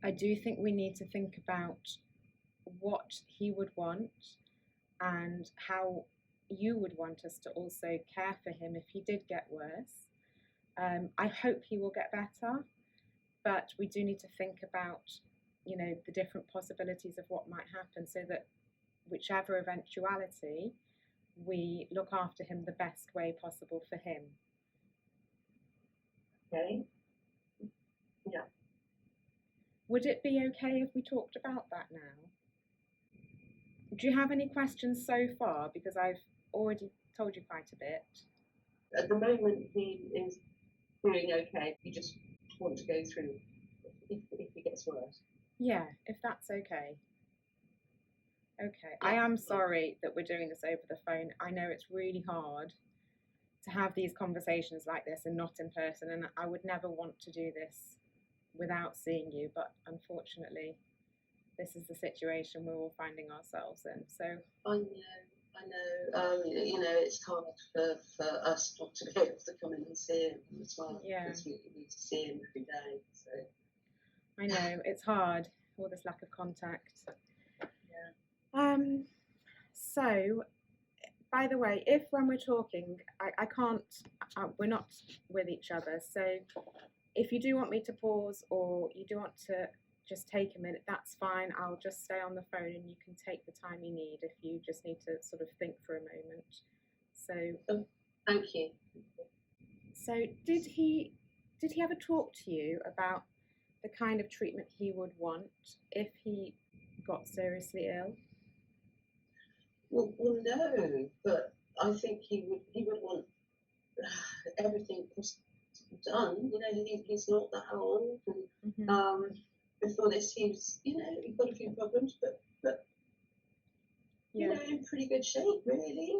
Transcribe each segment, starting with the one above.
I do think we need to think about what he would want and how you would want us to also care for him if he did get worse. I hope he will get better, but we do need to think about, the different possibilities of what might happen so that whichever eventuality, we look after him the best way possible for him. Okay. Yeah. Would it be okay if we talked about that now? Do you have any questions so far? Because I've already told you quite a bit. At the moment, he is doing okay. You just want to go through if he gets worse. Yeah, if that's okay. Okay, I am sorry that we're doing this over the phone. I know it's really hard to have these conversations like this and not in person, and I would never want to do this without seeing you, but unfortunately, this is the situation we're all finding ourselves in. So I know. It's hard for us not to be able to come in and see him as well, because we need to see him every day. So I know it's hard, all this lack of contact. Yeah. So, by the way, if when we're talking, I can't, we're not with each other. So, if you do want me to pause or you do want to just take a minute, that's fine. I'll just stay on the phone and you can take the time you need if you just need to sort of think for a moment. So, thank you. So, did he ever talk to you about the kind of treatment he would want if he got seriously ill? Well, no, but I think he would want everything done. He's not that old, and before this, he was, he'd got a few problems, but in pretty good shape, really.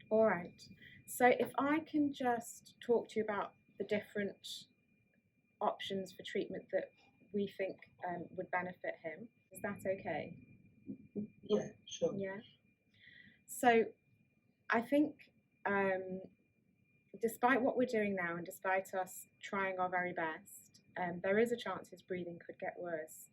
All right. So if I can just talk to you about the different options for treatment that we think would benefit him, is that okay? Yeah, sure. Yeah. So I think despite what we're doing now and despite us trying our very best, there is a chance his breathing could get worse.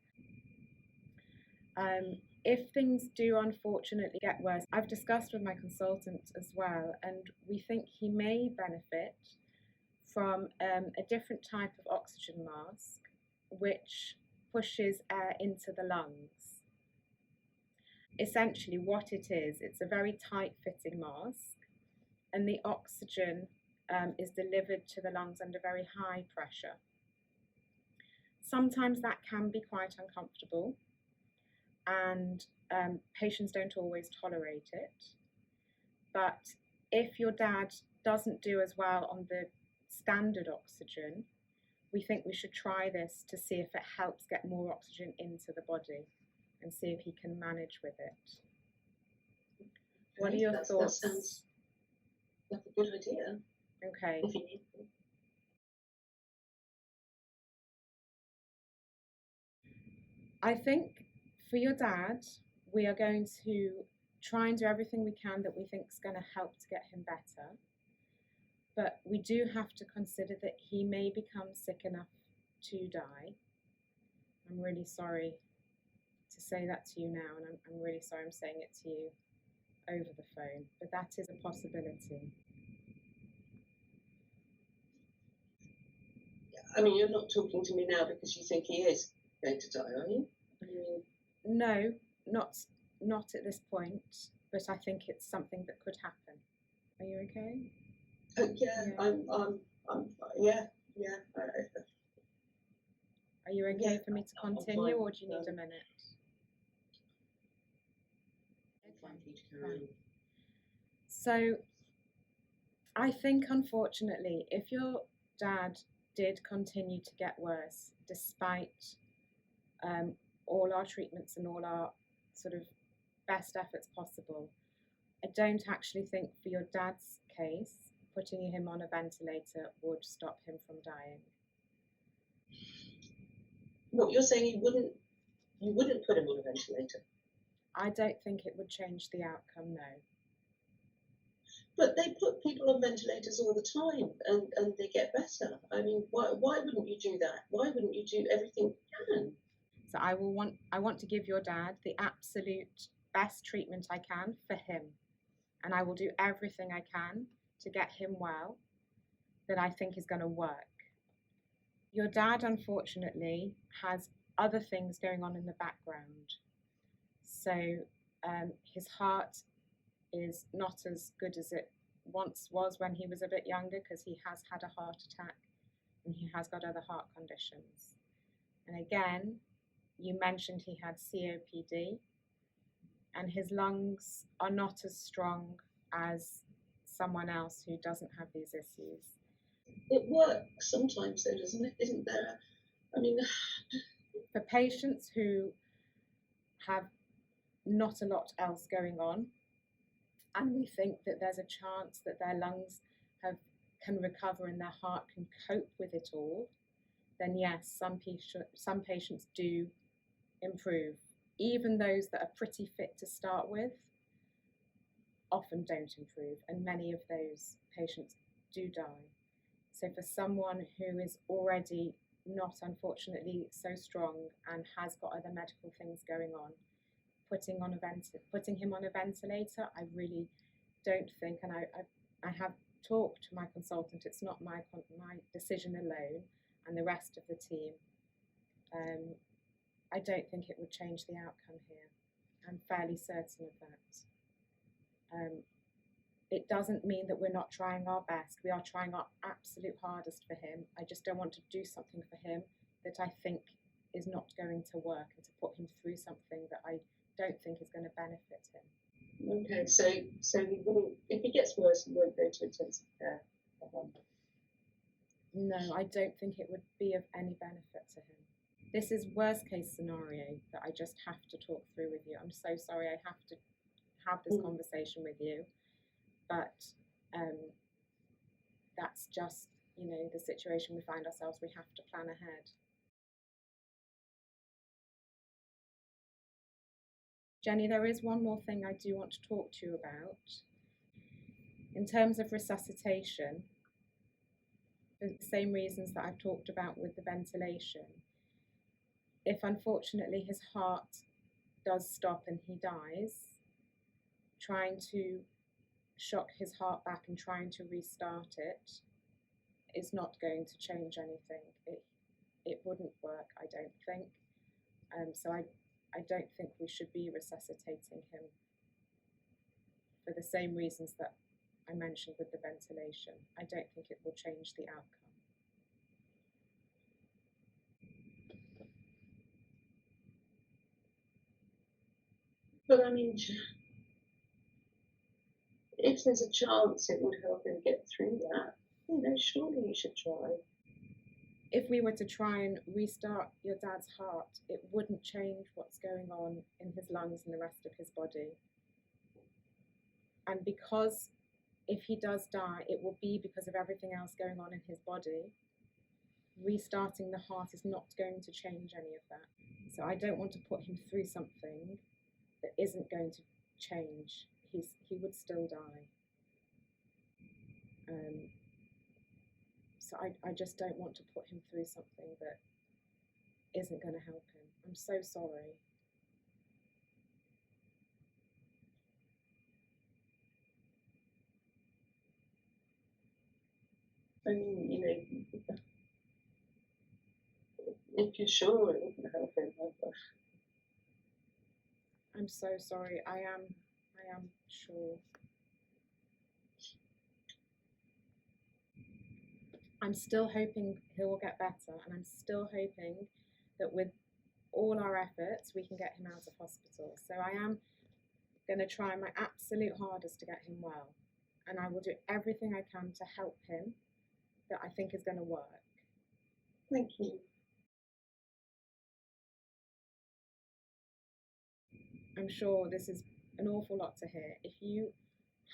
If things do unfortunately get worse, I've discussed with my consultant as well, and we think he may benefit from a different type of oxygen mask which pushes air into the lungs. Essentially what it is, it's a very tight fitting mask, and the oxygen is delivered to the lungs under very high pressure. Sometimes that can be quite uncomfortable, and patients don't always tolerate it. But if your dad doesn't do as well on the standard oxygen, we think we should try this to see if it helps get more oxygen into the body and see if he can manage with it. What are your thoughts? That sounds like a good idea. Okay. If you need them. I think for your dad, we are going to try and do everything we can that we think is going to help to get him better. But we do have to consider that he may become sick enough to die. I'm really sorry to say that to you now, and I'm really sorry I'm saying it to you over the phone, but that is a possibility. I mean, you're not talking to me now because you think he is going to die, are you? No, not at this point, but I think it's something that could happen. Are you okay? Yeah. Are you okay for me to continue, or do you need a minute? Okay. So, I think unfortunately, if your dad did continue to get worse, despite all our treatments and all our sort of best efforts possible, I don't actually think for your dad's case, putting him on a ventilator would stop him from dying. What you're saying, you wouldn't put him on a ventilator? I don't think it would change the outcome, no. But they put people on ventilators all the time and they get better. I mean, why wouldn't you do that? Why wouldn't you do everything you can? So I want to give your dad the absolute best treatment I can for him. And I will do everything I can to get him well that I think is going to work. Your dad, unfortunately, has other things going on in the background. So his heart is not as good as it once was when he was a bit younger, because he has had a heart attack and he has got other heart conditions. And again, you mentioned he had COPD, and his lungs are not as strong as someone else who doesn't have these issues. It works sometimes, though, doesn't it? Isn't there? I mean, for patients who have not a lot else going on, and we think that there's a chance that their lungs can recover and their heart can cope with it all, then yes, some patients do improve. Even those that are pretty fit to start with often don't improve, and many of those patients do die. So for someone who is already not, unfortunately, so strong and has got other medical things going on, putting him on a ventilator, I really don't think, and I have talked to my consultant, it's not my decision alone, and the rest of the team. I don't think it would change the outcome here. I'm fairly certain of that. It doesn't mean that we're not trying our best. We are trying our absolute hardest for him. I just don't want to do something for him that I think is not going to work, and to put him through something that I don't think is going to benefit him. Okay, so he wouldn't, if he gets worse, he won't go to intensive care. No, I don't think it would be of any benefit to him. This is worst case scenario that I just have to talk through with you. I'm so sorry I have to have this conversation with you, but that's just, the situation we find ourselves. We have to plan ahead. Jenny, there is one more thing I do want to talk to you about. In terms of resuscitation, for the same reasons that I've talked about with the ventilation, if unfortunately his heart does stop and he dies, trying to shock his heart back and trying to restart it is not going to change anything. It wouldn't work, I don't think. So I don't think we should be resuscitating him for the same reasons that I mentioned with the ventilation. I don't think it will change the outcome. But I mean, if there's a chance it would help him get through that, surely you should try. If we were to try and restart your dad's heart, it wouldn't change what's going on in his lungs and the rest of his body. And because if he does die, it will be because of everything else going on in his body. Restarting the heart is not going to change any of that. So I don't want to put him through something that isn't going to change. He would still die. So I just don't want to put him through something that isn't going to help him. I'm so sorry. I mean, if you're sure it wouldn't help him, I'm so sorry. I am sure. I'm still hoping he will get better, and I'm still hoping that with all our efforts we can get him out of hospital. So I am going to try my absolute hardest to get him well, and I will do everything I can to help him that I think is going to work. Thank you. I'm sure this is an awful lot to hear. If you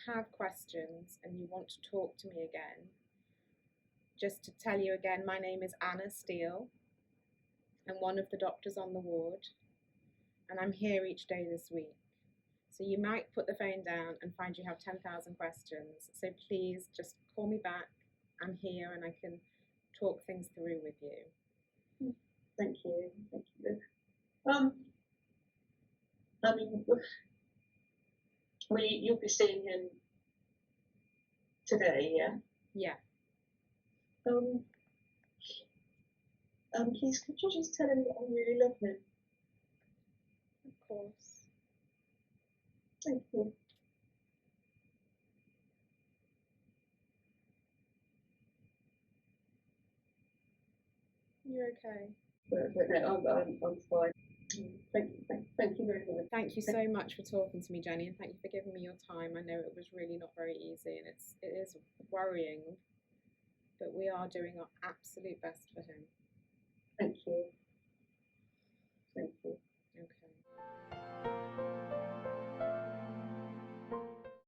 have questions and you want to talk to me again, just to tell you again, my name is Anna Steele. I'm one of the doctors on the ward, and I'm here each day this week. So you might put the phone down and find you have 10,000 questions. So please just call me back. I'm here and I can talk things through with you. Thank you. Thank you. I mean, you'll be seeing him today, yeah? Yeah. Please, could you just tell him that I really love him? Of course. Thank you. You're okay. But no, I'm fine. Thank you very much. Thank you so much for talking to me, Jenny, and thank you for giving me your time. I know it was really not very easy, and it is worrying, but we are doing our absolute best for him. Thank you. Thank you.